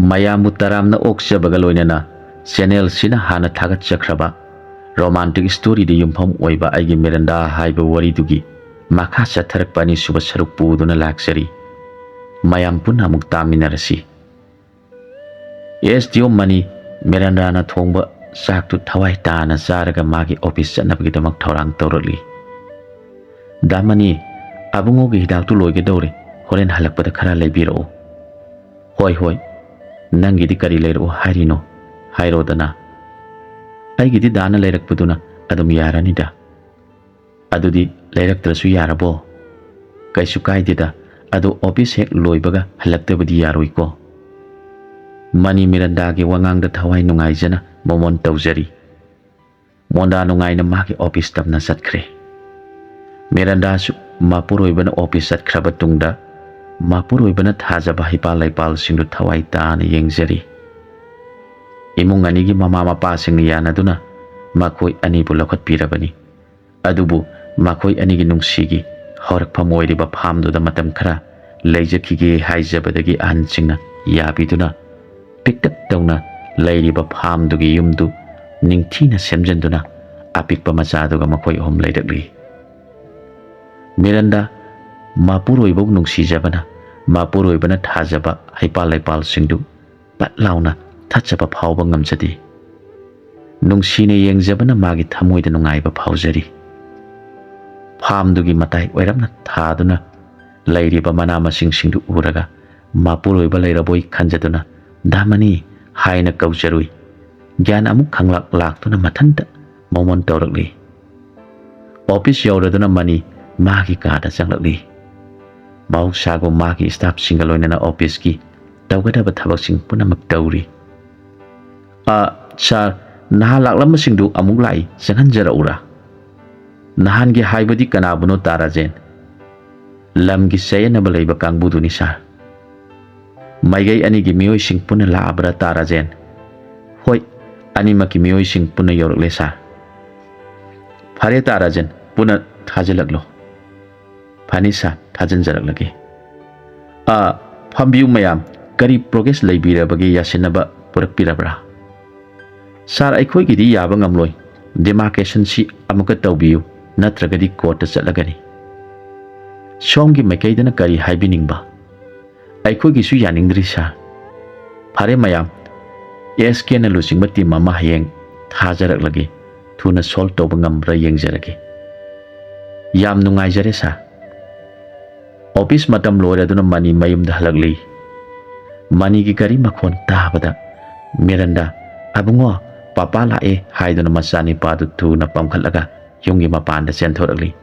ꯃꯌꯥꯝꯕꯨ ꯇꯔꯥꯝꯅ ꯑꯣꯛꯆꯕꯒ ꯂꯣꯏꯅꯅ ꯆꯦꯅꯦꯜꯁꯤꯅ ꯍꯥꯟꯅ ꯊꯥꯒꯠꯆꯈ꯭ꯔꯕ ꯔꯣꯃꯥꯟꯇꯤꯛ ꯁ꯭ꯇꯣꯔꯤꯗ ꯌꯨꯝꯐꯝ ꯑꯣꯏꯕ ꯑꯩꯒꯤ ꯃꯤꯔꯟꯗꯥ ꯍꯥꯏꯕ ꯋꯥꯔꯤꯗꯨꯒꯤ ꯃꯈꯥ ꯆꯠꯊꯔꯛꯄ ꯑꯅꯤꯁꯨꯕ ꯁꯔꯨꯛ ꯄꯨꯗꯨꯅ ꯂꯥꯛꯆꯔꯤ. ꯃꯌꯥꯝ ꯄꯨꯟꯅ ꯑꯃꯨꯛ ꯇꯥꯃꯤꯟꯅꯔꯁꯤ. ꯗꯤꯑꯣ ꯃꯅꯤ ꯃꯤꯔꯟꯗꯥꯅ ꯊꯣꯡꯕ ꯆꯥꯛꯇꯨ ꯊꯋꯥꯏ ꯇꯥꯅ ꯆꯥꯔꯒ ꯃꯥꯒꯤ ꯑꯣꯐꯤꯁ ꯆꯠꯅꯕꯒꯤꯗꯃꯛ ꯊꯧꯔꯥꯡ ꯇꯧꯔꯛꯂꯤ. ꯗꯥ ꯃꯅꯤ, ꯑꯕꯨꯡꯉꯣꯒꯤ ꯍꯤꯗꯥꯛꯇꯨ ꯂꯣꯏꯒꯗꯧꯔꯦ. ꯍꯣꯔꯦꯟ ꯍꯜꯂꯛꯄꯗ ꯈꯔ ꯂꯩꯕꯤꯔꯛꯎ. ꯍꯣꯏ ꯍꯣꯏ. ꯅꯪꯒꯤꯗꯤ ꯀꯔꯤ ꯂꯩꯔꯛꯎ ꯍꯥꯏꯔꯤꯅꯣ? ꯍꯥꯏꯔꯣꯗꯅ. ꯑꯩꯒꯤꯗꯤ ꯗꯥꯅ ꯂꯩꯔꯛꯄꯗꯨꯅ ꯑꯗꯨꯝ ꯌꯥꯔꯅꯤꯗ. ꯑꯗꯨꯗꯤ ꯂꯩꯔꯛꯇ꯭ꯔꯁꯨ ꯌꯥꯔꯕꯣ? ꯀꯩꯁꯨ ꯀꯥꯏꯗꯦꯗ. ꯑꯗꯣ ꯑꯣꯐꯤꯁ ꯍꯦꯛ ꯂꯣꯏꯕꯒ ꯍꯜꯂꯛꯇꯕꯗꯤ ꯌꯥꯔꯣꯏꯀꯣ? ꯃꯅꯤ ꯃꯤꯔꯟꯗꯥꯒꯤ ꯋꯥꯉꯥꯡꯗ ꯊꯋꯥꯏ ꯅꯨꯡꯉꯥꯏꯖꯅ ꯃꯣꯃꯣꯟ ꯇꯧꯖꯔꯤ. ꯃꯣꯟꯗꯥ ꯅꯨꯡꯉꯥꯏꯅ ꯃꯥꯒꯤ ꯑꯣꯐꯤꯁ ꯇꯞꯅ ꯆꯠꯈ꯭ꯔꯦ. ꯃꯤꯔꯟꯗꯥꯁꯨ ꯃꯄꯨꯔꯣꯏꯕꯅ ꯑꯣꯐꯤꯁ ꯆꯠꯈ꯭ꯔꯕ ꯇꯨꯡꯗ ꯃꯄꯨꯔꯣꯏꯕꯅ ꯊꯥꯖꯕ ꯍꯩꯄꯥꯜ ꯂꯩꯄꯥꯜꯁꯤꯡꯗꯨ ꯊꯋꯥꯏ ꯇꯥꯅ ꯌꯦꯡꯖꯔꯤ. ꯏꯃꯨꯡ ꯑꯅꯤꯒꯤ ꯃꯃꯥ ꯃꯄꯥꯁꯤꯡꯅ ꯌꯥꯅꯗꯨꯅ ꯃꯈꯣꯏ ꯑꯅꯤꯕꯨ ꯂꯧꯈꯠꯄꯤꯔꯕꯅꯤ. ꯑꯗꯨꯕꯨ ꯃꯈꯣꯏ ꯑꯅꯤꯒꯤ ꯅꯨꯡꯁꯤꯒꯤ ꯍꯧꯔꯛꯐꯝ ꯑꯣꯏꯔꯤꯕ ꯐꯥꯝꯗꯨꯗ ꯃꯇꯝ ꯈꯔ ꯂꯩꯖꯈꯤꯒꯦ ꯍꯥꯏꯖꯕꯗꯒꯤ ꯑꯍꯟꯁꯤꯡꯅ ꯌꯥꯕꯤꯗꯨꯅ ꯄꯤꯛꯇꯛ ꯇꯧꯅ ꯂꯩꯔꯤꯕ ꯐꯥꯝꯗꯨꯒꯤ ꯌꯨꯝꯗꯨ ꯅꯤꯡꯊꯤꯅ ꯁꯦꯝꯖꯤꯟꯗꯨꯅ ꯑꯄꯤꯛꯄ ꯃꯆꯥꯗꯨꯒ ꯃꯈꯣꯏ ꯑꯍꯨꯝ ꯂꯩꯔꯛꯂꯤ. ꯃꯤꯔꯟꯗꯥ ꯃꯄꯨꯔꯣꯏꯕꯕꯨ ꯅꯨꯡꯁꯤꯖꯕꯅ ꯃꯄꯨꯔꯣꯏꯕꯅ ꯊꯥꯖꯕ ꯍꯩꯄꯥꯜ ꯂꯩꯄꯥꯜꯁꯤꯡꯗꯨ ꯄꯠ ꯂꯥꯎꯅ ꯊꯠꯆꯕ ꯐꯥꯎꯕ ꯉꯝꯖꯗꯦ. ꯅꯨꯡꯁꯤꯅ ꯌꯦꯡꯖꯕꯅ ꯃꯥꯒꯤ ꯊꯃꯣꯏꯗ ꯅꯨꯡꯉꯥꯏꯕ ꯐꯥꯎꯖꯔꯤ. ꯐꯥꯝꯗꯨꯒꯤ ꯃꯇꯥꯏ ꯑꯣꯏꯔꯞꯅ ꯊꯥꯗꯨꯅ ꯂꯩꯔꯤꯕ ꯃꯅꯥ ꯃꯁꯤꯡꯁꯤꯡꯗꯨ ꯎꯔꯒ ꯃꯄꯨꯔꯣꯏꯕ ꯂꯩꯔꯕꯣꯏ ꯈꯟꯖꯗꯨꯅ ꯗꯥꯃꯅꯤ ꯍꯥꯏꯅ ꯀꯧꯖꯔꯨꯏ. ꯒ꯭ꯌꯥꯟ ꯑꯃꯨꯛ ꯈꯪꯂꯛ ꯂꯥꯛꯇꯨꯅ ꯃꯊꯟꯇ ꯃꯣꯃꯣꯟ ꯇꯧꯔꯛꯂꯤ. ꯑꯣꯐꯤꯁ ꯌꯧꯔꯗꯨꯅ ꯃꯅꯤ ꯃꯥꯒꯤ ꯀꯥꯗ ꯆꯪꯂꯛꯂꯤ. ꯃꯍꯧꯁꯥꯒꯨꯝ ꯃꯥꯒꯤ ꯁ꯭ꯇꯥꯐꯁꯤꯡꯒ ꯂꯣꯏꯅꯅ ꯑꯣꯐꯤꯁꯀꯤ ꯇꯧꯒꯗꯕ ꯊꯕꯛꯁꯤꯡ ꯄꯨꯝꯅꯃꯛ ꯇꯧꯔꯤ. ꯁꯥꯔ, ꯅꯍꯥꯟ ꯂꯥꯛꯂꯝꯕꯁꯤꯡꯗꯨ ꯑꯃꯨꯛ ꯂꯥꯛꯏ. ꯆꯪꯍꯟꯖꯔꯛꯎꯔꯥ? ꯅꯍꯥꯟꯒꯤ ꯍꯥꯏꯕꯗꯤ ꯀꯅꯥꯕꯨꯅꯣ ꯇꯥꯔꯥꯖꯦꯟ? ꯂꯝꯒꯤ ꯆꯌꯦꯠꯅꯕ ꯂꯩꯕ ꯀꯥꯡꯕꯨꯗꯨꯅꯤ ꯁꯥꯔ. ꯃꯥꯏꯀꯩ ꯑꯅꯤꯒꯤ ꯃꯤꯑꯣꯏꯁꯤꯡ ꯄꯨꯟꯅ ꯂꯥꯛꯑꯕ꯭ꯔꯥ ꯇꯥꯔꯥꯖꯦꯟ? ꯍꯣꯏ, ꯑꯅꯤꯃꯛꯀꯤ ꯃꯤꯑꯣꯏꯁꯤꯡ ꯄꯨꯟꯅ ꯌꯧꯔꯛꯂꯦ ꯁꯥꯔ. ꯐꯔꯦ ꯇꯥꯔꯥꯖꯦꯟ, ꯄꯨꯟꯅ ꯊꯥꯖꯤꯜꯂꯛꯂꯣ. ꯐꯅꯤ ꯁꯥꯔ, ꯊꯥꯖꯤꯟꯖꯔꯛꯂꯒꯦ. ꯐꯝꯕꯤꯌꯨ ꯃꯌꯥꯝ. ꯀꯔꯤ ꯄ꯭ꯔꯣꯒ꯭ꯔꯦꯁ ꯂꯩꯕꯤꯔꯕꯒꯦ? ꯌꯥꯁꯤꯟꯅꯕ ꯄꯨꯔꯛꯄꯤꯔꯕ꯭ꯔꯥ? ꯁꯥꯔ, ꯑꯩꯈꯣꯏꯒꯤꯗꯤ ꯌꯥꯕ ꯉꯝꯂꯣꯏ. ꯗꯤꯃꯥꯔꯀꯦꯁꯟꯁꯤ ꯑꯃꯨꯛꯀ ꯇꯧꯕꯤꯌꯨ, ꯅꯠꯇ꯭ꯔꯒꯗꯤ ꯀꯣꯔꯠꯇ ꯆꯠꯂꯒꯅꯤ. ꯁꯣꯝꯒꯤ ꯃꯥꯏꯀꯩꯗꯅ ꯀꯔꯤ ꯍꯥꯏꯕꯤꯅꯤꯡꯕ? ꯑꯩꯈꯣꯏꯒꯤꯁꯨ ꯌꯥꯅꯤꯡꯗ꯭ꯔꯤ ꯁꯥꯔ. ꯐꯔꯦ ꯃꯌꯥꯝ, ꯀꯦꯅ ꯂꯨꯆꯤꯡꯕ ꯇꯤꯝ ꯑꯃ ꯍꯌꯦꯡ ꯊꯥꯖꯔꯛꯂꯒꯦ. ꯊꯨꯅ ꯁꯣꯜꯕ ꯇꯧꯕ ꯉꯝꯕ꯭ꯔꯥ ꯌꯦꯡꯖꯔꯒꯦ. ꯌꯥꯝ ꯅꯨꯡꯉꯥꯏꯖꯔꯦ ꯁꯥꯔ. ꯑꯣꯐꯤꯁ ꯃꯇꯝ ꯂꯣꯏꯔꯗꯨꯅ ꯃꯅꯤ ꯃꯌꯨꯝꯗ ꯍꯜꯂꯛꯂꯤ. ꯃꯅꯤꯒꯤ ꯒꯥꯔꯤ ꯃꯈꯣꯟ ꯇꯥꯕꯗ ꯃꯤꯔꯟꯗꯥ, ꯑꯕꯨꯡꯉꯣ, ꯄꯄꯥ ꯂꯥꯛꯑꯦ ꯍꯥꯏꯗꯨꯅ ꯃꯆꯥꯅꯤꯄꯥꯗꯨ ꯊꯨꯅ ꯄꯝꯈꯠꯂꯒ ꯌꯨꯝꯒꯤ ꯃꯄꯥꯟꯗ ꯆꯦꯟꯊꯣꯔꯛꯂꯤ.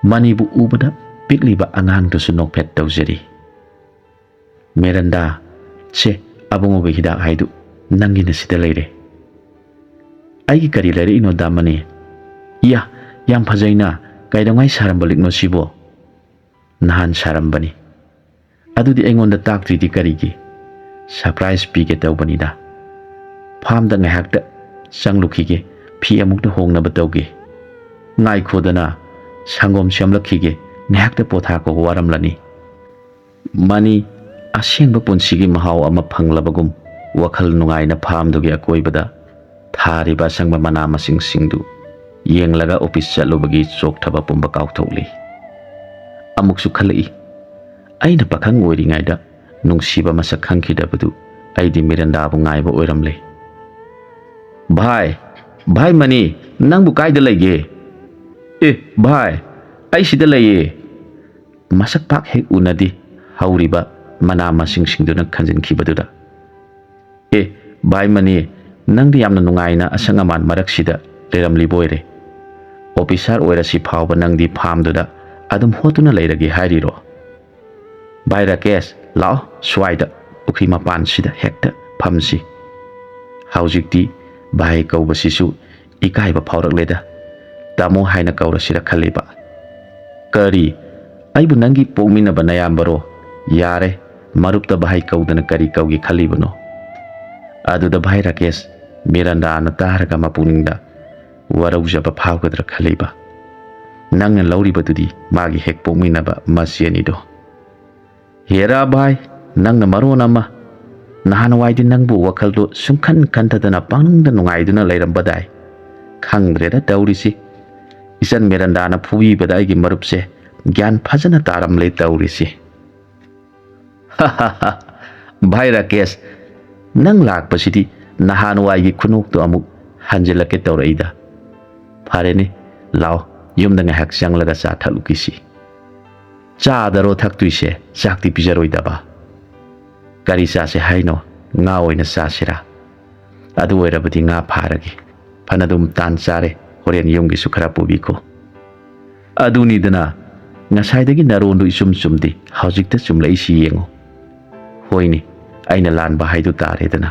ꯃꯅꯤꯕꯨ ꯎꯕꯗ ꯄꯤꯛꯂꯤꯕ ꯑꯉꯥꯡꯗꯨꯁꯨ ꯅꯣꯛꯐꯦꯠ ꯇꯧꯖꯔꯤ. ꯃꯤꯔꯟꯗꯥ, ꯁꯦ, ꯑꯕꯨꯡꯉꯣꯒꯤ ꯍꯤꯗꯥꯛ ꯍꯥꯏꯗꯨ ꯅꯪꯒꯤꯅ ꯁꯤꯗ ꯂꯩꯔꯦ. ꯑꯩꯒꯤ ꯀꯔꯤ ꯂꯩꯔꯛꯏꯅꯣ ꯗꯥꯃꯅꯤ? ꯏꯌꯥ, ꯌꯥꯝ ꯐꯖꯩꯅ. ꯀꯩꯗꯧꯉꯩ ꯁꯥꯔꯝꯕ ꯂꯤꯛꯅꯣ ꯁꯤꯕꯣ? ꯅꯍꯥꯟ ꯁꯥꯔꯝꯕꯅꯤ. ꯑꯗꯨꯗꯤ ꯑꯩꯉꯣꯟꯗ ꯇꯥꯛꯇ꯭ꯔꯤꯗꯤ ꯀꯔꯤꯒꯤ? ꯁꯔꯄ꯭ꯔꯥꯏꯖ ꯄꯤꯒꯦ ꯇꯧꯕꯅꯤꯗ. ꯐꯥꯝꯗ ꯉꯥꯏꯍꯥꯛꯇ ꯆꯪꯂꯨꯈꯤꯒꯦ. ꯐꯤ ꯑꯃꯨꯛꯇ ꯍꯣꯡꯅꯕ ꯇꯧꯒꯦ. ꯉꯥꯏꯈꯣꯗꯅ, ꯁꯪꯒꯣꯝ ꯁꯦꯝꯂꯛꯈꯤꯒꯦ. ꯉꯥꯏꯍꯥꯛꯇ ꯄꯣꯊꯥꯀꯣ, ꯋꯥꯔꯝꯂꯅꯤ. ꯃꯅꯤ ꯑꯁꯦꯡꯕ ꯄꯨꯟꯁꯤꯒꯤ ꯃꯍꯥꯎ ꯑꯃ ꯐꯪꯂꯕꯒꯨꯝ ꯋꯥꯈꯜ ꯅꯨꯡꯉꯥꯏꯅ ꯐꯥꯝꯗꯨꯒꯤ ꯑꯀꯣꯏꯕꯗ ꯊꯥꯔꯤꯕ ꯑꯁꯪꯕ ꯃꯅꯥ ꯃꯁꯤꯡꯁꯤꯡꯗꯨ ꯌꯦꯡꯂꯒ ꯑꯣꯐꯤꯁ ꯆꯠꯂꯨꯕꯒꯤ ꯆꯣꯛꯊꯕ ꯄꯨꯝꯕ ꯀꯥꯎꯊꯣꯛꯂꯤ. ꯑꯃꯨꯛꯁꯨ ꯈꯜꯂꯛꯏ, ꯑꯩꯅ ꯄꯥꯈꯪ ꯑꯣꯏꯔꯤꯉꯩꯗ ꯅꯨꯡꯁꯤꯕ ꯃꯁꯛ ꯈꯪꯈꯤꯗꯕꯗꯨ ꯑꯩꯗꯤ ꯃꯤꯔꯟꯗꯥꯕꯨ ꯉꯥꯏꯕ ꯑꯣꯏꯔꯝꯂꯦ. ꯚꯥꯏ ꯃꯅꯤ, ꯅꯪꯕꯨ ꯀꯥꯏꯗ ꯂꯩꯒꯦ? ꯚꯥꯏ, ꯑꯩ ꯁꯤꯗ ꯂꯩꯌꯦ. ꯃꯁꯛ ꯄꯥꯛ ꯍꯦꯛ ꯎꯅꯗꯦ ꯍꯧꯔꯤꯕ ꯃꯅꯥ ꯃꯁꯤꯡꯁꯤꯡꯗꯨꯅ ꯈꯟꯖꯤꯟꯈꯤꯕꯗꯨꯗ. ꯚꯥꯏ ꯃꯅꯤ, ꯅꯪꯗꯤ ꯌꯥꯝꯅ ꯅꯨꯡꯉꯥꯏꯅ ꯑꯁꯪ ꯑꯃꯥꯟ ꯃꯔꯛꯁꯤꯗ ꯂꯩꯔꯝꯂꯤꯕ ꯑꯣꯏꯔꯦ. ꯑꯣꯐꯤꯁꯥꯔ ꯑꯣꯏꯔꯁꯤ ꯐꯥꯎꯕ ꯅꯪꯗꯤ ꯐꯥꯝꯗꯨꯗ ꯑꯗꯨꯝ ꯍꯣꯠꯇꯨꯅ ꯂꯩꯔꯒꯦ ꯍꯥꯏꯔꯤꯔꯣ? ꯚꯥꯏ ꯔꯥꯀꯦꯁ, ꯂꯥꯛꯑꯣ ꯁ꯭ꯋꯥꯏꯗ ꯄꯨꯈ꯭ꯔꯤ ꯃꯄꯥꯟꯁꯤꯗ ꯍꯦꯛꯇ ꯐꯝꯁꯤ. ꯍꯧꯖꯤꯛꯇꯤ ꯚꯥꯏ ꯀꯧꯕꯁꯤꯁꯨ ꯏꯀꯥꯏꯕ ꯐꯥꯎꯔꯛꯂꯦꯗ. ꯇꯥꯃꯣ ꯍꯥꯏꯅ ꯀꯧꯔꯁꯤꯔ ꯈꯜꯂꯤꯕ. ꯀꯔꯤ? ꯑꯩꯕꯨ ꯅꯪꯒꯤ ꯄꯣꯛꯃꯤꯟꯅꯕ ꯅꯌꯥꯝꯕꯔꯣ? ꯌꯥꯔꯦ, ꯃꯔꯨꯞꯇ ꯚꯥꯏ ꯀꯧꯗꯅ ꯀꯔꯤ ꯀꯧꯒꯦ ꯈꯜꯂꯤꯕꯅꯣ? ꯑꯗꯨꯗ ꯚꯥꯏ ꯔꯥꯀꯦꯁ, ꯃꯤꯔꯟꯗꯥꯅ ꯇꯥꯔꯒ ꯃꯄꯨꯛꯅꯤꯡꯗ ꯋꯥꯔꯧꯖꯕ ꯐꯥꯎꯒꯗ꯭ꯔꯥ ꯈꯜꯂꯤꯕ. ꯅꯪꯅ ꯂꯧꯔꯤꯕꯗꯨꯗꯤ ꯃꯥꯒꯤ ꯍꯦꯛ ꯄꯣꯛꯃꯤꯟꯅꯕ ꯃꯆꯦꯅꯤꯗꯣ. ꯍꯦꯔꯥ ꯚꯥꯏ, ꯅꯪꯅ ꯃꯔꯣꯟ ꯑꯃ. ꯅꯍꯥꯟꯋꯥꯏꯗꯤ ꯅꯪꯕꯨ ꯋꯥꯈꯜꯗꯨ ꯁꯨꯡꯈꯟ ꯈꯟꯊꯗꯅ ꯄꯪꯅꯨꯡꯗ ꯅꯨꯡꯉꯥꯏꯗꯨꯅ ꯂꯩꯔꯝꯕꯗꯥꯏ ꯈꯪꯗ꯭ꯔꯦꯗ ꯇꯧꯔꯤꯁꯤ ꯏꯆꯟ ꯃꯦꯔꯟꯗꯥꯅ ꯐꯨꯕꯤꯕꯗ ꯑꯩꯒꯤ ꯃꯔꯨꯞꯁꯦ ꯒ꯭ꯌꯥꯟ ꯐꯖꯅ ꯇꯥꯔꯝꯂꯦ ꯇꯧꯔꯤꯁꯤ ꯚꯥꯏ ꯔꯥꯀꯦꯁ ꯅꯪ ꯂꯥꯛꯄꯁꯤꯗꯤ ꯅꯍꯥꯟꯋꯥꯏꯒꯤ ꯈꯨꯅꯣꯛꯇꯣ ꯑꯃꯨꯛ ꯍꯟꯖꯤꯜꯂꯛꯀꯦ ꯇꯧꯔꯛꯏꯗ ꯐꯔꯦꯅꯦ ꯂꯥꯎ ꯌꯨꯝꯗ ꯉꯥꯏꯍꯥꯛ ꯆꯪꯂꯒ ꯆꯥ ꯊꯛꯂꯨꯈꯤꯁꯤ ꯆꯥꯗꯔꯣ ꯊꯛꯇꯣꯏꯁꯦ ꯆꯥꯛꯇꯤ ꯄꯤꯖꯔꯣꯏꯗꯕ ꯀꯔꯤ ꯆꯥꯁꯦ ꯍꯥꯏꯅꯣ ꯉꯥ ꯑꯣꯏꯅ ꯆꯥꯁꯤꯔꯥ ꯑꯗꯨ ꯑꯣꯏꯔꯕꯗꯤ ꯉꯥ ꯐꯥꯔꯒꯦ ꯐꯅꯗꯨꯝ ꯇꯥꯟ ꯆꯥꯔꯦ ꯍꯣꯔꯦꯟ ꯌꯨꯝꯒꯤꯁꯨ ꯈꯔ ꯄꯨꯕꯤꯈꯣ ꯑꯗꯨꯅꯤꯗꯅ ꯉꯁꯥꯏꯗꯒꯤ ꯅꯔꯣꯟꯗꯨ ꯏꯆꯨꯝ ꯆꯨꯝꯗꯦ ꯍꯧꯖꯤꯛꯇ ꯆꯨꯝꯂꯛꯏꯁꯤ ꯌꯦꯡꯉꯨ ꯍꯣꯏꯅꯦ ꯑꯩꯅ ꯂꯥꯟꯕ ꯍꯥꯏꯗꯨ ꯇꯥꯔꯦꯗꯅ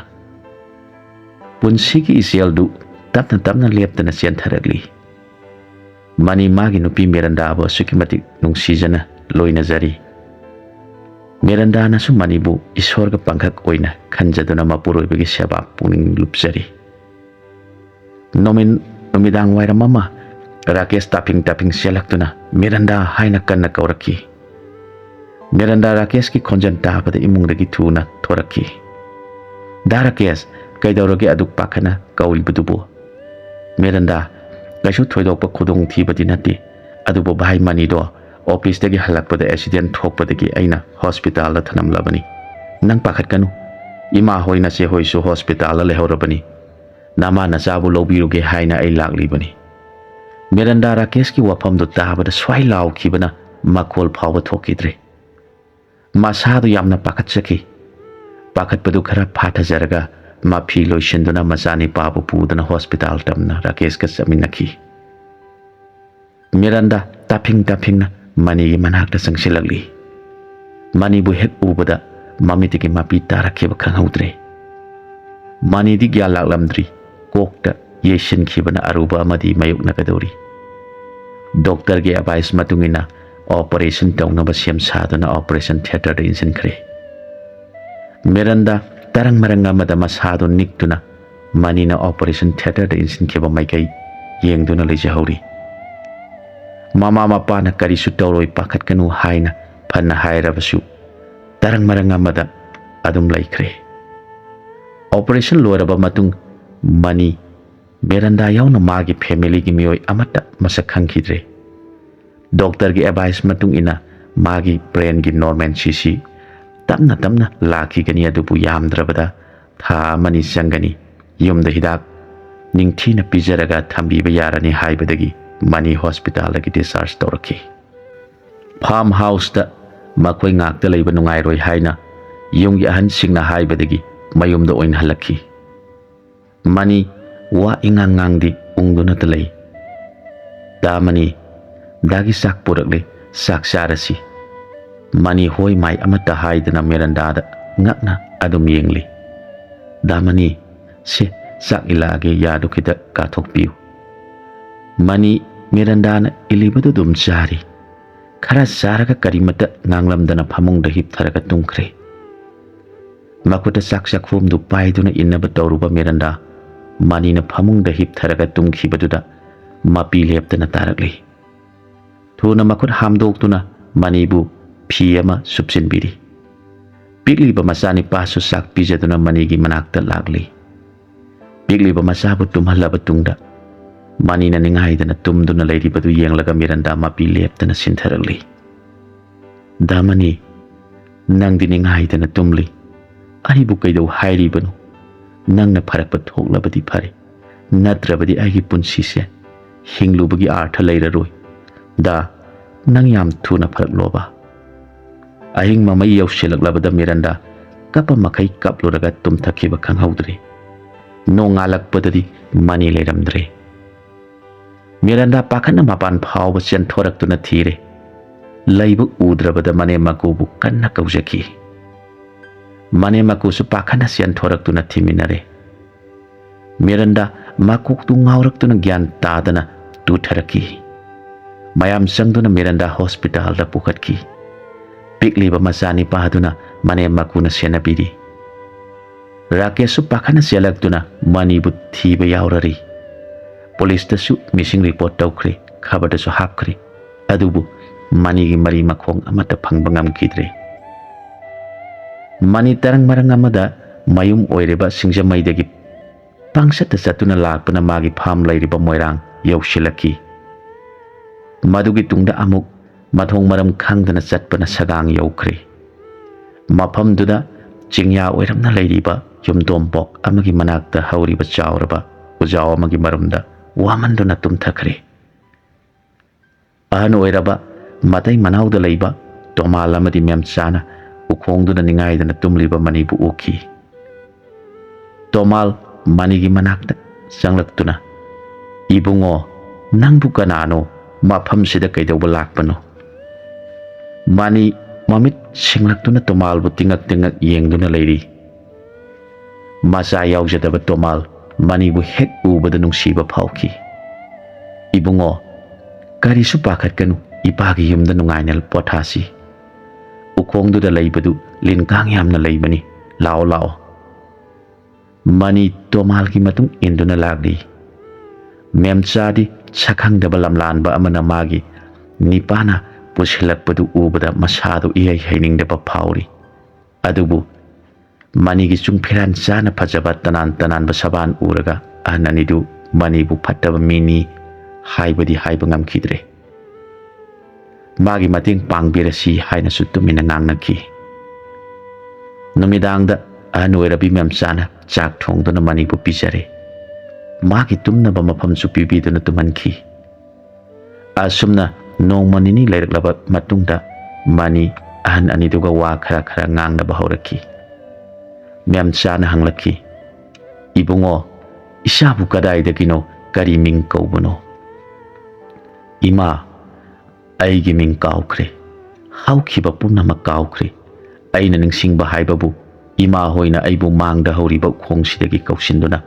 ꯄꯨꯟꯁꯤꯒꯤ ꯏꯆꯦꯜꯗꯨ ꯇꯞꯅ ꯇꯞꯅ ꯂꯦꯞꯇꯅ ꯆꯦꯟꯊꯔꯛꯂꯤ ꯃꯅꯤ ꯃꯥꯒꯤ ꯅꯨꯄꯤ ꯃꯦꯔꯟꯗꯥꯕꯨ ꯑꯁꯨꯛꯀꯤ ꯃꯇꯤꯛ ꯅꯨꯡꯁꯤꯖꯅ ꯂꯣꯏꯅꯖꯔꯤ ꯃꯦꯔꯟꯗꯥꯅꯁꯨ ꯃꯅꯤꯕꯨ ꯏꯁꯣꯔꯒ ꯄꯥꯡꯈꯛ ꯑꯣꯏꯅ ꯈꯟꯖꯗꯨꯅ ꯃꯄꯨꯔꯣꯏꯕꯒꯤ ꯁꯦꯕꯥ ꯄꯨꯛꯅꯤꯡ ꯂꯨꯞꯆꯔꯤ ꯅꯨꯃꯤꯗꯥꯡ ꯋꯥꯏꯔꯝ ꯑꯃ ꯔꯥꯀꯦꯁ ꯇꯥꯐꯤꯡ ꯇꯥꯐꯤꯡ ꯆꯦꯜꯂꯛꯇꯨꯅ ꯃꯦꯔꯟꯗꯥ ꯍꯥꯏꯅ ꯀꯟꯅ ꯀꯧꯔꯛꯈꯤ ꯃꯦꯔꯟꯗꯥ ꯔꯥꯀꯦꯁꯀꯤ ꯈꯣꯟꯖꯦꯜ ꯇꯥꯕꯗ ꯏꯃꯨꯡꯗꯒꯤ ꯊꯨꯅ ꯊꯣꯔꯛꯈꯤ ꯗꯥ ꯔꯥꯀꯦꯁ ꯀꯩꯗꯧꯔꯒꯦ ꯑꯗꯨꯛ ꯄꯥꯈꯠꯅ ꯀꯧꯔꯤꯕꯗꯨꯕꯨ ꯃꯦꯔꯟꯗꯥ ꯀꯩꯁꯨ ꯊꯣꯏꯗꯣꯛꯄ ꯈꯨꯗꯣꯡꯊꯤꯕꯗꯤ ꯅꯠꯇꯦ ꯑꯗꯨꯕꯨ ꯚꯥꯏ ꯃꯅꯤꯗꯣ ꯑꯣꯐꯤꯁꯇꯒꯤ ꯍꯜꯂꯛꯄꯗ ꯑꯦꯛꯁꯤꯗꯦꯟ ꯊꯣꯛꯄꯗꯒꯤ ꯑꯩꯅ ꯍꯣꯁꯄꯤꯇꯥꯜꯗ ꯊꯅꯝꯂꯕꯅꯤ ꯅꯪ ꯄꯥꯈꯠꯀꯅꯨ ꯏꯃꯥ ꯍꯣꯏ ꯅꯆꯦ ꯍꯣꯏꯁꯨ ꯍꯣꯁꯄꯤꯇꯥꯜꯗ ꯂꯩꯍꯧꯔꯕꯅꯤ ꯅꯃꯥ ꯅꯆꯥꯕꯨ ꯂꯧꯕꯤꯔꯨꯒꯦ ꯍꯥꯏꯅ ꯑꯩ ꯂꯥꯛꯂꯤꯕꯅꯤ ꯃꯦꯔꯟꯗꯥ ꯔꯥꯀꯦꯁꯀꯤ ꯋꯥꯐꯝꯗꯨ ꯇꯥꯕꯗ ꯁ꯭ꯋꯥꯏ ꯂꯥꯎꯈꯤꯕꯅ ꯃꯈꯣꯜ ꯐꯥꯎꯕ ꯊꯣꯛꯈꯤꯗ꯭ꯔꯦ ꯃꯁꯥꯗꯨ ꯌꯥꯝꯅ ꯄꯥꯈꯠꯆꯈꯤ ꯄꯥꯈꯠꯄꯗꯨ ꯈꯔ ꯐꯥꯊꯖꯔꯒ ꯃꯐꯤ ꯂꯣꯏꯁꯤꯟꯗꯨꯅ ꯃꯆꯥꯅꯤꯄꯥꯕꯨ ꯄꯨꯗꯨꯅ ꯍꯣꯁꯄꯤꯇꯥꯜ ꯇꯝꯅ ꯔꯥꯀꯦꯁꯀ ꯆꯠꯃꯤꯟꯅꯈꯤ ꯃꯦꯔꯟꯗꯥ ꯇꯥꯐꯤꯡ ꯇꯥꯐꯤꯡꯅ ꯃꯅꯤꯒꯤ ꯃꯅꯥꯛꯇ ꯆꯪꯁꯤꯜꯂꯛꯂꯤ ꯃꯅꯤꯕꯨ ꯍꯦꯛ ꯎꯕꯗ ꯃꯃꯤꯠꯇꯒꯤ ꯃꯄꯤ ꯇꯥꯔꯛꯈꯤꯕ ꯈꯪꯍꯧꯗ꯭ꯔꯦ ꯃꯅꯤꯗꯤ ꯒ꯭ꯌꯥꯟ ꯂꯥꯛꯂꯝꯗ꯭ꯔꯤ ꯀꯣꯛꯇ ꯌꯩꯁꯤꯟꯈꯤꯕꯅ ꯑꯔꯨꯕ ꯑꯃꯗꯤ ꯃꯥꯌꯣꯛꯅꯒꯗꯧꯔꯤ ꯗꯣꯛꯇꯔꯒꯤ ꯑꯦꯗꯚꯥꯏꯁ ꯃꯇꯨꯡ ꯏꯟꯅ ꯑꯣꯄꯔꯦꯁꯟ ꯇꯧꯅꯕ ꯁꯦꯝ ꯁꯥꯗꯨꯅ ꯑꯣꯄꯔꯦꯁꯟ ꯊꯤꯌꯦꯇꯔꯗ ꯏꯟꯁꯤꯟꯈ꯭ꯔꯦ ꯃꯦꯔꯟꯗꯥ ꯇꯔꯪ ꯃꯔꯪ ꯑꯃꯗ ꯃꯁꯥꯗꯨ ꯅꯤꯛꯇꯨꯅ ꯃꯅꯤꯅ ꯑꯣꯄꯔꯦꯁꯟ ꯊꯤꯌꯦꯇꯔꯗ ꯏꯟꯁꯤꯟꯈꯤꯕ ꯃꯥꯏꯀꯩ ꯌꯦꯡꯗꯨꯅ ꯂꯩꯖꯍꯧꯔꯤ ꯃꯃꯥ ꯃꯄꯥꯅ ꯀꯔꯤꯁꯨ ꯇꯧꯔꯣꯏ ꯄꯥꯈꯠꯀꯅꯨ ꯍꯥꯏꯅ ꯐꯅ ꯍꯥꯏꯔꯕꯁꯨ ꯇꯔꯪ ꯃꯔꯪ ꯑꯃꯗ ꯑꯗꯨꯝ ꯂꯩꯈ꯭ꯔꯦ ꯑꯣꯄꯔꯦꯁꯟ ꯂꯣꯏꯔꯕ ꯃꯇꯨꯡ ꯃꯅꯤ ꯃꯦꯔꯟꯗꯥ ꯌꯥꯎꯅ ꯃꯥꯒꯤ ꯐꯦꯃꯤꯂꯤꯒꯤ ꯃꯤꯑꯣꯏ ꯑꯃꯠꯇ ꯃꯁꯛ ꯈꯪꯈꯤꯗ꯭ꯔꯦ ꯗꯣꯛꯇꯔꯒꯤ ꯑꯦꯗꯚꯥꯏꯁ ꯃꯇꯨꯡ ꯏꯟꯅ ꯃꯥꯒꯤ ꯕ꯭ꯔꯦꯟꯒꯤ ꯅꯣꯔꯃꯦꯟꯁꯤꯁꯤ ꯇꯞꯅ ꯇꯞꯅ ꯂꯥꯛꯈꯤꯒꯅꯤ ꯑꯗꯨꯕꯨ ꯌꯥꯝꯗ꯭ꯔꯕꯗ ꯊꯥ ꯑꯃꯅꯤ ꯆꯪꯒꯅꯤ ꯌꯨꯝꯗ ꯍꯤꯗꯥꯛ ꯅꯤꯡꯊꯤꯅ ꯄꯤꯖꯔꯒ ꯊꯝꯕꯤꯕ ꯌꯥꯔꯅꯤ ꯍꯥꯏꯕꯗꯒꯤ ꯃꯅꯤ ꯍꯣꯁꯄꯤꯇꯥꯜꯗꯒꯤ ꯗꯤꯁꯆꯥꯔꯖ ꯇꯧꯔꯛꯈꯤ ꯐꯥꯔꯝ ꯍꯥꯎꯁꯇ ꯃꯈꯣꯏ ꯉꯥꯛꯇ ꯂꯩꯕ ꯅꯨꯡꯉꯥꯏꯔꯣꯏ ꯍꯥꯏꯅ ꯌꯨꯝꯒꯤ ꯑꯍꯟꯁꯤꯡꯅ ꯍꯥꯏꯕꯗꯒꯤ ꯃꯌꯨꯝꯗ ꯑꯣꯏꯅ ꯍꯜꯂꯛꯈꯤ ꯃꯅꯤ ꯋꯥ ꯏꯉꯥꯡ ꯉꯥꯡꯗꯤ ꯎꯪꯗꯨꯅꯇ ꯂꯩ ꯃꯅꯤ ꯗꯥꯒꯤ ꯆꯥꯛ ꯄꯨꯔꯛꯂꯦ ꯆꯥꯛ ꯆꯥꯔꯁꯤ ꯃꯅꯤ ꯍꯣꯏ ꯃꯥꯏ ꯑꯃꯠꯇ ꯍꯥꯏꯗꯅ ꯃꯦꯔꯟꯗꯥꯗ ꯉꯛꯅ ꯑꯗꯨꯝ ꯌꯦꯡꯂꯤ ꯃꯅꯤ ꯁꯦ ꯆꯥꯛ ꯏꯜꯂꯛꯑꯒꯦ ꯌꯥꯗꯨ ꯈꯤꯇ ꯀꯥꯊꯣꯛꯄꯤꯌꯨ ꯃꯅꯤ ꯃꯦꯔꯟꯗꯥꯅ ꯏꯜꯂꯤꯕꯗꯨ ꯑꯗꯨꯝ ꯆꯥꯔꯤ ꯈꯔ ꯆꯥꯔꯒ ꯀꯔꯤꯃꯠꯇ ꯉꯥꯡꯂꯝꯗꯅ ꯐꯃꯨꯡꯗ ꯍꯤꯞꯊꯔꯒ ꯇꯨꯝꯈ꯭ꯔꯦ ꯃꯈꯨꯠꯇ ꯆꯥꯛ ꯆꯥꯛꯈꯣꯝꯗꯨ ꯄꯥꯏꯗꯨꯅ ꯏꯟꯅꯕ ꯇꯧꯔꯨꯕ ꯃꯦꯔꯟꯗꯥ ꯃꯅꯤꯅ ꯐꯃꯨꯡꯗ ꯍꯤꯞꯊꯔꯒ ꯇꯨꯝꯈꯤꯕꯗꯨꯗ ꯃꯄꯤ ꯂꯦꯞꯇꯅ ꯇꯥꯔꯛꯂꯤ ꯊꯨꯅ ꯃꯈꯨꯠ ꯍꯥꯝꯗꯣꯛꯇꯨꯅ ꯃꯅꯤꯕꯨ ꯐꯤ ꯑꯃ ꯁꯨꯞꯆꯤꯟꯕꯤꯔꯤ ꯄꯤꯛꯂꯤꯕ ꯃꯆꯥꯅꯤꯄꯥꯁꯨ ꯆꯥꯛ ꯄꯤꯖꯗꯨꯅ ꯃꯅꯤꯒꯤ ꯃꯅꯥꯛꯇ ꯂꯥꯛꯂꯤ ꯄꯤꯛꯂꯤꯕ ꯃꯆꯥꯕꯨ ꯇꯨꯝꯍꯜꯂꯕ ꯇꯨꯡꯗ ꯃꯅꯤꯅ ꯅꯤꯡꯉꯥꯏꯗꯅ ꯇꯨꯝꯗꯨꯅ ꯂꯩꯔꯤꯕꯗꯨ ꯌꯦꯡꯂꯒ ꯃꯦꯔꯟꯗꯥ ꯃꯄꯤ ꯂꯦꯞꯇꯅ ꯁꯤꯟꯊꯔꯛꯂꯤ ꯃꯅꯤ ꯅꯪꯗꯤ ꯅꯤꯡꯉꯥꯏꯗꯅ ꯇꯨꯝꯂꯤ ꯑꯩꯕꯨ ꯀꯩꯗꯧ ꯍꯥꯏꯔꯤꯕꯅꯣ ꯅꯪꯅ ꯐꯔꯛꯄ ꯊꯣꯛꯂꯕꯗꯤ ꯐꯔꯦ ꯅꯠꯇ꯭ꯔꯕꯗꯤ ꯑꯩꯒꯤ ꯄꯨꯟꯁꯤꯁꯦ ꯍꯤꯡꯂꯨꯕꯒꯤ ꯑꯥꯔꯊ ꯂꯩꯔꯔꯣꯏ ꯅꯪ ꯌꯥꯝ ꯊꯨꯅ ꯐꯔꯛꯂꯣꯕ ꯑꯍꯤꯡ ꯃꯃꯩ ꯌꯧꯁꯤꯜꯂꯛꯂꯕꯗ ꯃꯦꯔꯟꯗꯥ ꯀꯞꯄ ꯃꯈꯩ ꯀꯞꯂꯨꯔꯒ ꯇꯨꯝꯊꯈꯤꯕ ꯈꯪꯍꯧꯗ꯭ꯔꯦ ꯅꯣꯡꯉꯥꯜꯂꯛꯄꯗꯗꯤ ꯃꯅꯤ ꯂꯩꯔꯝꯗ꯭ꯔꯦ ꯃꯦꯔꯟꯗꯥ ꯄꯥꯈꯠꯅ ꯃꯄꯥꯟ ꯐꯥꯎꯕ ꯆꯦꯟꯊꯣꯔꯛꯇꯨꯅ ꯊꯤꯔꯦ ꯂꯩꯕ ꯎꯗ꯭ꯔꯕꯗ ꯃꯅꯦꯝ ꯃꯀꯨꯕꯨ ꯀꯟꯅ ꯀꯧꯖꯈꯤ ꯃꯅꯦꯝ ꯃꯀꯨꯁꯨ ꯄꯥꯈꯠꯅ ꯆꯦꯟꯊꯣꯔꯛꯇꯨꯅ ꯊꯤꯃꯤꯟꯅꯔꯦ ꯃꯦꯔꯟꯗꯥ ꯃꯀꯣꯛꯇꯨ ꯉꯥꯎꯔꯛꯇꯨꯅ ꯒ꯭ꯌꯥꯟ ꯇꯥꯗꯅ ꯇꯨꯊꯔꯛꯈꯤ ꯃꯌꯥꯝ ꯆꯪꯗꯨꯅ ꯃꯦꯔꯟꯗꯥ ꯍꯣꯁꯄꯤꯇꯥꯜꯗ ꯄꯨꯈꯠꯈꯤ ꯄꯤꯛꯂꯤꯕ ꯃꯆꯥꯅꯤꯄꯥꯗꯨꯅ ꯃꯅꯦꯝ ꯃꯀꯨꯅ ꯁꯦꯟꯅꯕꯤꯔꯤ ꯔꯥꯀꯦꯁꯁꯨ ꯄꯥꯈꯠꯅ ꯆꯦꯜꯂꯛꯇꯨꯅ ꯃꯅꯤꯕꯨ ꯊꯤꯕ ꯌꯥꯎꯔꯔꯤ ꯄꯨꯂꯤꯁꯇꯁꯨ ꯃꯤꯁꯤꯡ ꯔꯤꯄꯣꯔꯠ ꯇꯧꯈ꯭ꯔꯦ ꯈꯕꯔꯗꯁꯨ ꯍꯥꯞꯈ꯭ꯔꯦ ꯑꯗꯨꯕꯨ ꯃꯅꯤꯒꯤ ꯃꯔꯤ ꯃꯈꯣꯡ ꯑꯃꯠꯇ ꯐꯪꯕ ꯉꯝꯈꯤꯗ꯭ꯔꯦ ꯃꯅꯤ ꯇꯔꯪ ꯃꯔꯪ ꯑꯃꯗ mayum oireba singjamaidagi pangsatta chatuna lakpana magi pham lairiba moirang yausilaki madugi tungda amuk mathong maram khangdana chatpana sagang yaukhre mafamduda chingya oiramna lairiba yumdombok amagi manakta hauriba chawraba ujaw amagi marumda wamanduna tumthakre ahan oiraba matai manauda leiba tomal amadi memchana ukhongduna ningaidana tumliba manibu uki tomal manigi manakta changlaktuna ibungo nangbu kanano mafam sida kaidauba lakpano mani mamit singlaktuna tomal bu tingak tingak yengduna leiri masa yaujadaba tomal mani bu hek ubada nungsiba phauki ibungo karisu pakhatkanu ipagi yumda nungainal pothasi ukhongduda leibadu linkang yamna leibani lao lao mani tomal ki matung induna lagdi memchadi sakhangdaba lamlanba amana magi nipana pusilakpadu ubada masadu iyai hainingdaba phauri adubu manigi chungphiran chana phajaba tanan tananba saban uraga ananidu manibu phattaba mini haibadi haiba ngamkhidre magi mating pangbirasi haina sutumina ngangnaki numidangda anoirabi memchana chak thongduna manibu pijare magi tumnaba mafam chu pibiduna tumanki asumna nongmanini leiraklaba matungda mani ahan aniduga wa khara khara ngangnaba hauraki memchana hanglaki ibungo isabu kadaidagino kari ming kaubuno ima aigi ming kaukre haukhiba punamak kaukre aina ningsingba haibabu ima hoina aibu mangda horiba khongsidagi kausinduna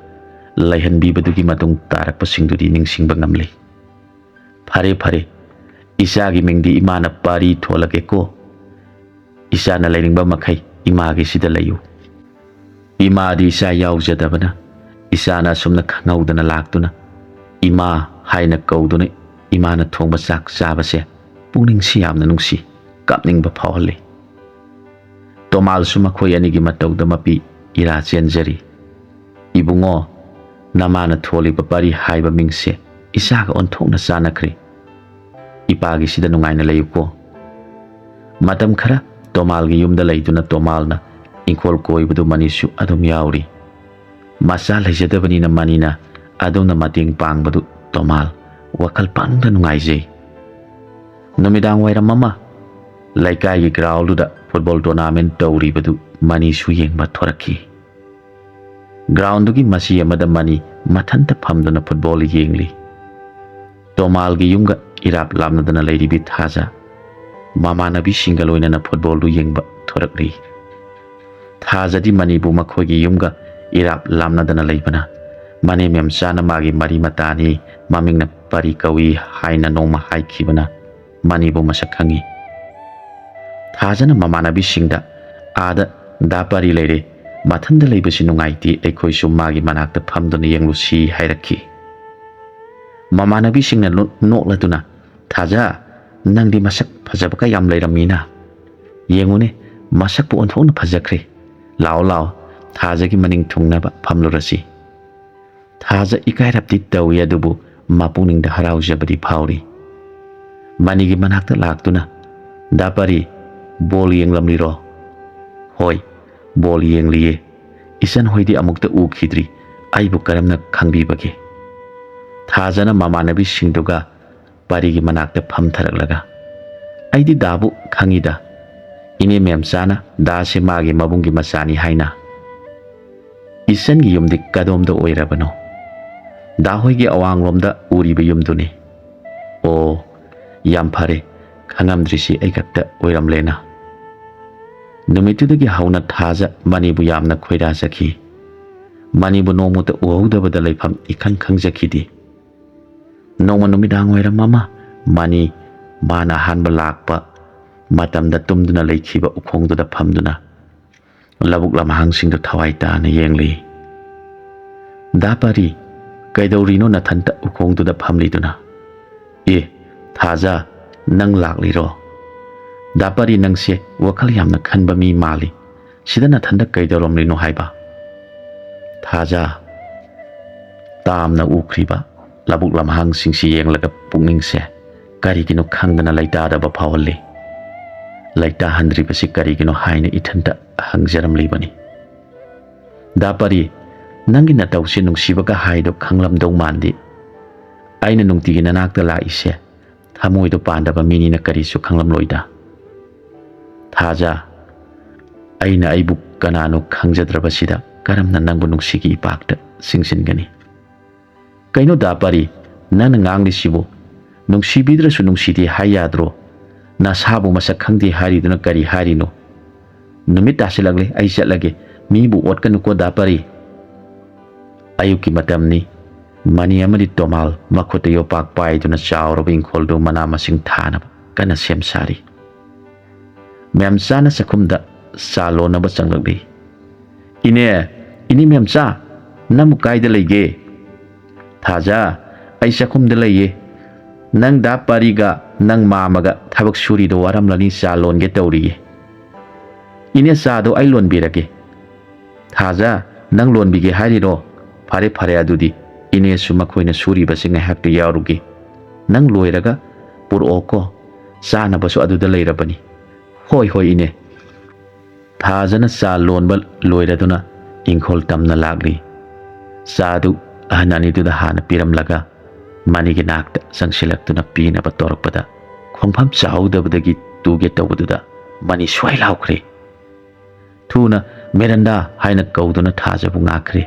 laihanbibadugi matung tarakpa singdudi ningsingba ngamle phare phare isagi mingdi imana pari tholake ko isana lainingba makhai imagi sida layu imadi isa yaujadabana isana sumna khangaudana laktuna ima haina kauduna imana thongba chak chabase pungning siyamna nungsi kapningba phawhalle tomal suma khoi anigi matauda mapi ira chenjari ibungo namana tholiba pari haiba mingse isaga onthokna chanakhre ipagi sida nungaina layuko matam khara tomalgi yumda leiduna tomalna ingkhol koibadu manisu adum yauri masa leijadabani na manina aduna mating pangbadu tomal wakal pangda nungaijei numidang wairam mama laikai gi ground football tournament tawribadu manisu yengba thoraki ground gi masi amada mani mathanta phamduna football yengli tomal gi yumga irap lamnadana leiribi thaja mama nabi singaloina na football du yengba thorakri thajadi manibu makhogi yumga irap lamnadana leibana mani memchana magi mari matani mamingna pari kawi haina nongma haikhibana manibu masakhangi thajana mama nabi singda ada da pari leire mathanda leibasi nungaiti ekhoi su magi manakta phamduna yenglusi hairakhi mama nabi singna nokladuna thaja nangdi masak phajabaka yam leiramina yengune masak pu onthona phajakre lao lao thaja gi maning thungnaba phamlurasi thaja ikairapti tawi adubu mapungning da haraujabadi phauri manigi manakta laktuna dapari bol yenglamliro hoi bol yengliye isan hoidi amukta ukhidri aibu karamna khangbibage thajana mamanabi singduga parigi manakta phamtharaklaga aidi dabu khangida ine memchana da se magi mabungi machani haina isan gi yumdi kadomda oirabano da hoigi awanglomda uriba yumduni o yam phare khangamdrisi aikakta oiramlena numitudagi hauna thaja manibu yamna khoira sakhi manibu nomuta uhodabada leifam ikhang khangjakhidi noma numidang oiram mama mani mana hanba lakpa matamda tumduna leikhiba ukhongduda phamduna labuk lamhang singdo thawai ta na yengli dapari kaidorino nathanta ukhongduda phamliduna e thaja nang lakliro dapari nangse wakhal yamna khanba mi mali sida nathanda kaidoromlino haiba Thaja tamna ukriba labuk lamhang singsi yenglaga pungningse karigino khangdana laitadaba phawalli laita handri basi karigino haina ithanta hangjaramli bani dapari nangi na tawsi nungsibaga haido khanglamdau mandi aina nungtigi nanakta laise thamoido pandaba minina karisu khanglamloida Thaja aina aibu kanano khangjadrabasida karamna nangbu nungsigi ipakta singsin-gani kaino dapari nana ngangli sibo nungsibidrasu nungsidi hayadro nasabu masak khangdi hariduna kari harino numit tasilagle ai chatlage mibu otkanu ko dapari ayuki matamni mani amadi tomal makhote yo pak pai duna chawro bing kholdo mana masing thana kana sem sari mem sana sakumda salo na basanglagli ini mem sa namu kaida lege Thaja ai sakumda leye nang dapariga nang mamaga thabak suri do waram lani salon ge tawri ine sado ai lon birage Thaja nang lon bige hariro phare phare adudi ine suma khoina suri basinga hakte yaruge nang loiraga pur oko sana basu aduda leirabani hoi ine Thaja na salon bal loiraduna ingkhol tamna lagli sadu ahanani duda hana piramlaga manigi nakta sangsilaktuna pina batorokpada khongpham chaudabadagi tuge tawduda mani swai laukre thuna Miranda haina kauduna Thaja bu ngakre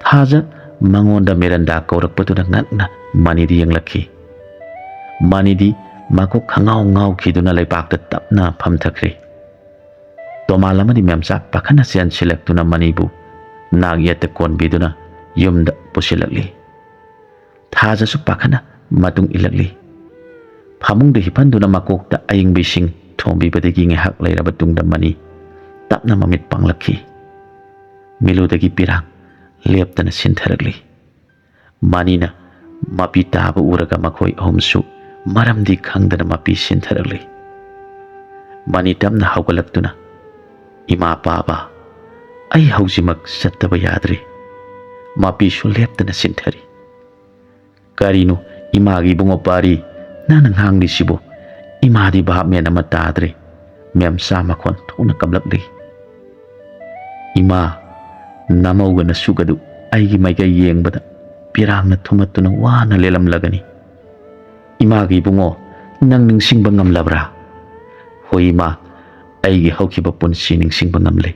Thaja mangonda Miranda kaurakpaduna ngakna manidi yanglakhi manidi mako khangau ngau khiduna leipakta tapna phamthakre tomalamadi memsa pakhana sian silaktuna manibu nagyata konbiduna yumda pusilakli Thaja su pakhana matung ilakli phamungda hipanduna makokta aying bising thombi badagi ngehak leiraba tungda mani tapna mamit panglakhi miludagi pirang leptana sintharakli manina mapi taba uraga makhoi ahumsu maramdi khangdana mapi sintharakli mani tamna hawgalaktuna ima paba ai haujimak sattaba yadre mapi su leptana sinthari karino imagi bungo pari nana ngangli sibo imadi bahab mena matadre mem sama kon thuna kablakli ima namawgana sugadu aigi maiga yengbada pirangna thumatuna wana lelam lagani imagi bungo nang ningsingba ngamlabra hoi ima aigi haukiba punsi ningsingba ngamle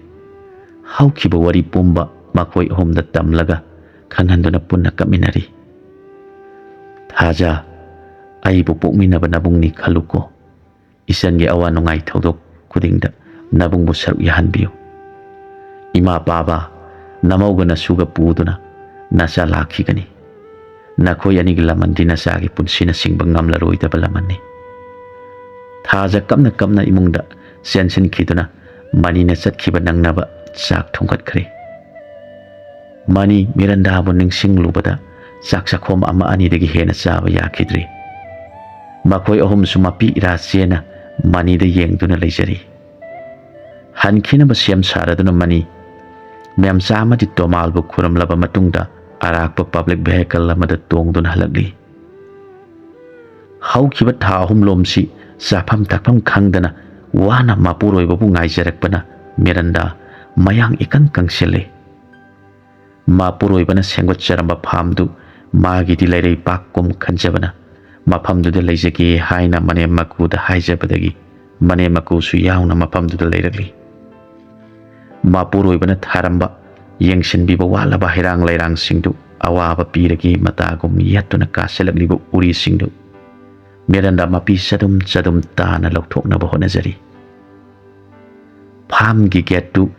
haukiba wari pumba makhoi ahomda tamlaga khanghanduna punna kaminari Thaja aibu pokminaba nabungni khaluko isangi awa nungai thodok kudingda nabungbu saruk yahanbiyo ima baba namaugana suga puduna nasa lakhigani nakhoi anigi lamandi nasagi punsina singba ngamlaroidaba lamanni Thaja kamna imungda sensin khiduna manina chatkhiba nangnaba chak thongkhatkre mani Miranda bu ningsinglubada sak sakhom ama ani dagi hena chaba yakhidri makhoi ahum sumapi irasena mani da yengduna leijari hankhina ba sem saraduna mani mem sama di tomal bu khuram laba matungda arakpa public vehicle lamada tongduna halagli haukiba tha ahum lomsi sapham takpham khangdana wana mapuroi babu ngaijarakpana Miranda mayang ikan kangsile mapuroi bana senggot charamba phamdu magi di leirei pakkum khanjabana mafamdu da leijagi haina mane maku da haijabadagi mane maku su yauna mafamdu da leiragli mapuroi bana tharamba yengsin biba wala ba hirang leirang singdu awaba piragi matagum yatuna kaselagli bu uri singdu Miranda mapi sadum tana lauthokna ba honajari pham gi getu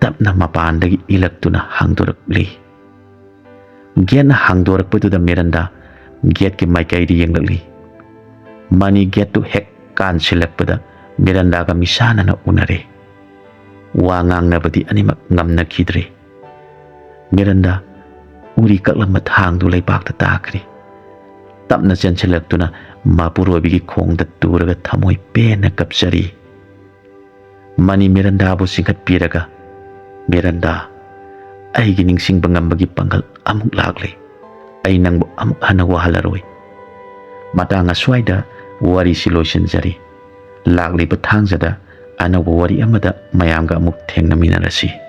tapna mapandagi ilaktuna hangdorakli Gen hangdorak patu da Miranda get ki maikai di yenglakli mani get tu hek kan silak pada Miranda ka misana na unare wangang na bati animak ngamna khidre Miranda uri kaklamat hangdu laipak ta takri tapna chen silak tuna mapuro bigi khong da turaga thamoi pe na kapsari mani Miranda bu singkat piraga Miranda ꯑꯩꯒꯤ ꯅꯤꯡꯁꯤꯡꯕ ꯉꯝꯕꯒꯤ ꯄꯥꯡꯒꯜ ꯑꯃꯨꯛ ꯂꯥꯛꯂꯦ. ꯑꯩ ꯅꯪꯕꯨ ꯑꯃꯨꯛ ꯍꯟꯅ ꯋꯥꯍꯜꯂꯔꯣꯏ. ꯃꯇꯥꯡ ꯑꯁ꯭ꯋꯥꯏꯗ ꯋꯥꯔꯤꯁꯤ ꯂꯣꯏꯁꯤꯟꯖꯔꯤ. ꯂꯥꯛꯂꯤꯕ ꯊꯥꯡꯖꯗ ꯑꯅꯧꯕ ꯋꯥꯔꯤ ꯑꯃꯗ ꯃꯌꯥꯝꯒ ꯑꯃꯨꯛ ꯊꯦꯡꯅꯃꯤꯟꯅꯔꯁꯤ.